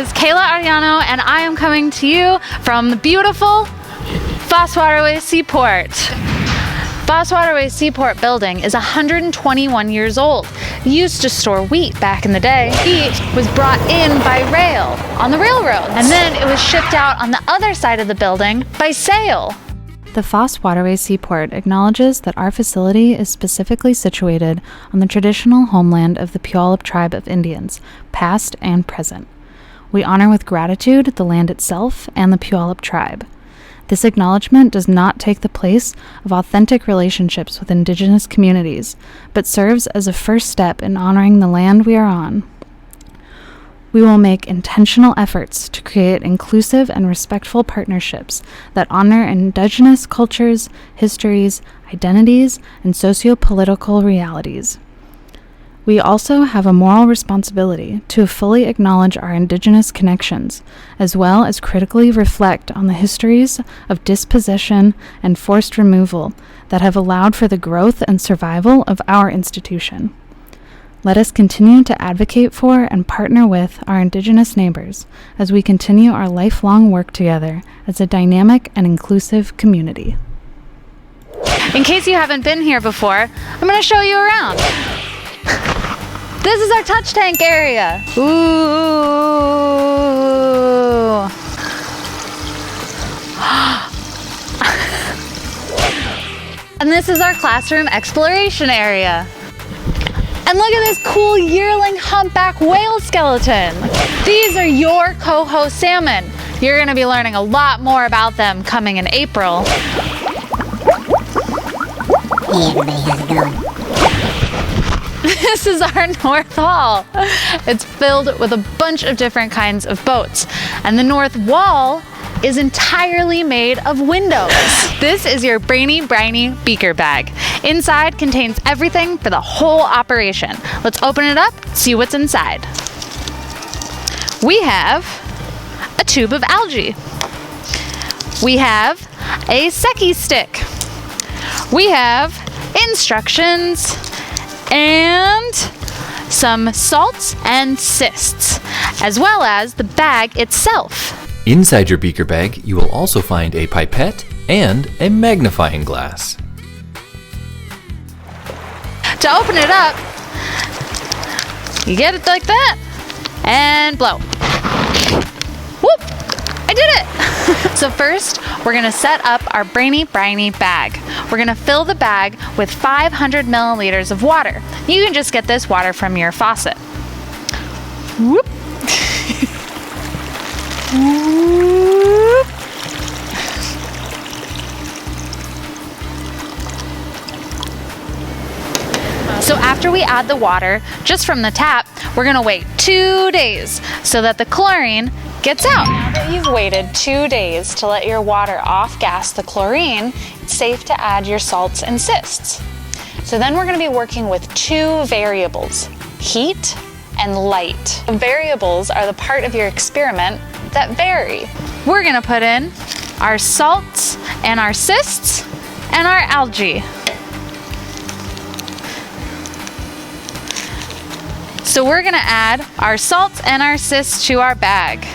is Kayla Ariano, and I am coming to you from the beautiful Foss Waterway Seaport. Foss Waterway Seaport building is 121 years old. It used to store wheat back in the day. Wheat was brought in by rail on the railroads, and then it was shipped out on the other side of the building by sail. The Foss Waterway Seaport acknowledges that our facility is specifically situated on the traditional homeland of the Puyallup tribe of Indians, past and present. We honor with gratitude the land itself and the Puyallup tribe. This acknowledgement does not take the place of authentic relationships with Indigenous communities, but serves as a first step in honoring the land we are on. We will make intentional efforts to create inclusive and respectful partnerships that honor Indigenous cultures, histories, identities, and socio-political realities. We also have a moral responsibility to fully acknowledge our Indigenous connections, as well as critically reflect on the histories of dispossession and forced removal that have allowed for the growth and survival of our institution. Let us continue to advocate for and partner with our Indigenous neighbors as we continue our lifelong work together as a dynamic and inclusive community. In case you haven't been here before, I'm going to show you around. This is our touch tank area. Ooh. And this is our classroom exploration area. And look at this cool yearling humpback whale skeleton. These are your coho salmon. You're going to be learning a lot more about them coming in April. Hey everybody, how's it going? This is our North Hall. It's filled with a bunch of different kinds of boats. And the North Wall is entirely made of windows. This is your brainy, briny beaker bag. Inside contains everything for the whole operation. Let's open it up, see what's inside. We have a tube of algae. We have a Seki stick. We have instructions and some salts and cysts, as well as the bag itself. Inside your beaker bag, you will also find a pipette and a magnifying glass. To open it up, you get it like that, and blow. Whoop! I did it! So first, we're gonna set up our brainy, briny bag. We're gonna fill the bag with 500 milliliters of water. You can just get this water from your faucet. Whoop! Whoop! So after we add the water, just from the tap, we're gonna wait 2 days so that the chlorine gets out. Now that you've waited 2 days to let your water off-gas the chlorine, it's safe to add your salts and cysts. So then we're gonna be working with 2 variables, heat and light. The variables are the part of your experiment that vary. We're gonna put in our salts and our cysts and our algae. So we're gonna add our salts and our cysts to our bag.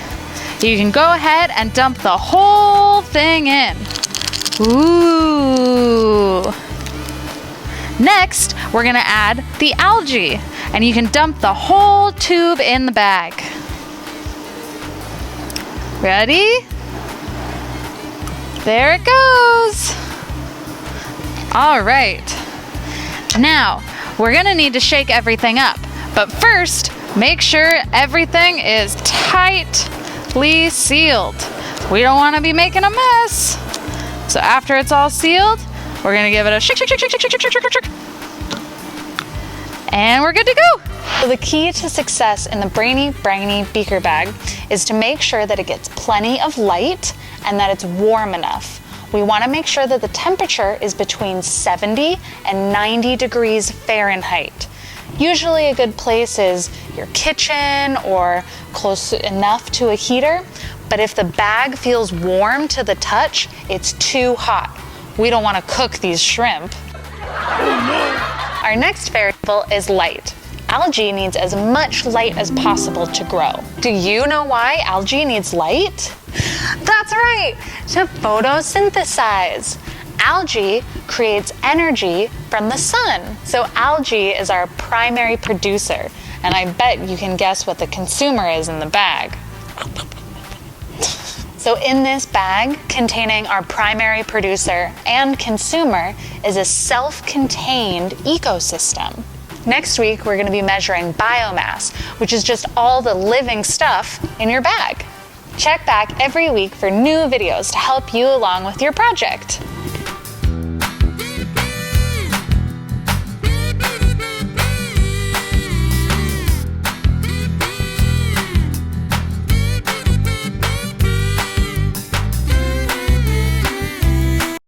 You can go ahead and dump the whole thing in. Ooh. Next, we're gonna add the algae, and you can dump the whole tube in the bag. Ready? There it goes. All right. Now, we're gonna need to shake everything up. But first, make sure everything is tightly sealed. We don't want to be making a mess. So after it's all sealed, we're going to give it a shake, shake, shake, shake, shake, shake, shake, shake, shake. And we're good to go. So the key to success in the brainy, briny beaker bag is to make sure that it gets plenty of light and that it's warm enough. We want to make sure that the temperature is between 70 and 90 degrees Fahrenheit. Usually a good place is your kitchen or close enough to a heater, but if the bag feels warm to the touch, it's too hot. We don't want to cook these shrimp. Our next variable is light. Algae needs as much light as possible to grow. Do you know why algae needs light? That's right, to photosynthesize. Algae creates energy from the sun. So algae is our primary producer. And I bet you can guess what the consumer is in the bag. So in this bag, containing our primary producer and consumer, is a self-contained ecosystem. Next week, we're going to be measuring biomass, which is just all the living stuff in your bag. Check back every week for new videos to help you along with your project.